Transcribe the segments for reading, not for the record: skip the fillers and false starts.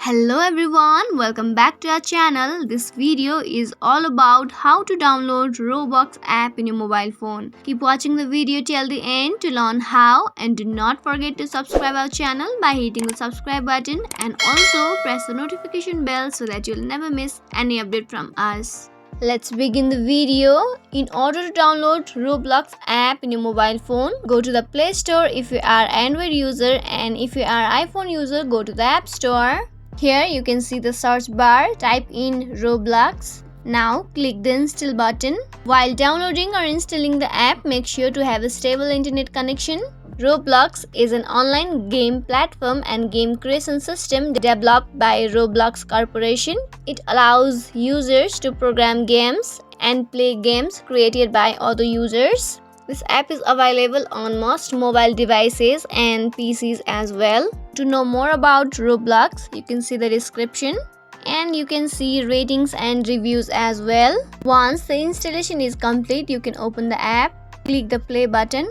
Hello everyone, welcome back to our channel. This video is all about how to download Roblox app in your mobile phone. Keep watching the video till the end to learn how, and do not forget to subscribe our channel by hitting the subscribe button and also press the notification bell so that you'll never miss any update from us. Let's begin the video. In order to download Roblox app in your mobile phone, go to the Play Store if you are Android user, and if you are iPhone user, go to the App Store. Here you can see the search bar, type in Roblox. Now click the install button. While downloading or installing the app, make sure to have a stable internet connection. Roblox is an online game platform and game creation system developed by Roblox Corporation. It allows users to program games and play games created by other users. This app is available on most mobile devices and PCs as well. To know more about Roblox, you can see the description and you can see ratings and reviews as well. Once the installation is complete, you can open the app, click the play button.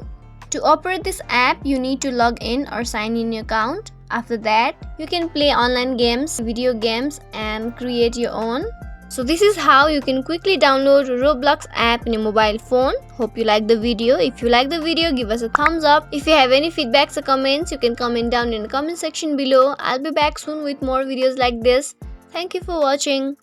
To operate this app, you need to log in or sign in your account. After that, you can play online games, video games, and create your own. So this is how you can quickly download Roblox app in your mobile phone. Hope you like the video. If you like the video, give us a thumbs up. If you have any feedbacks or comments, you can comment down in the comment section below. I'll be back soon with more videos like this. Thank you for watching.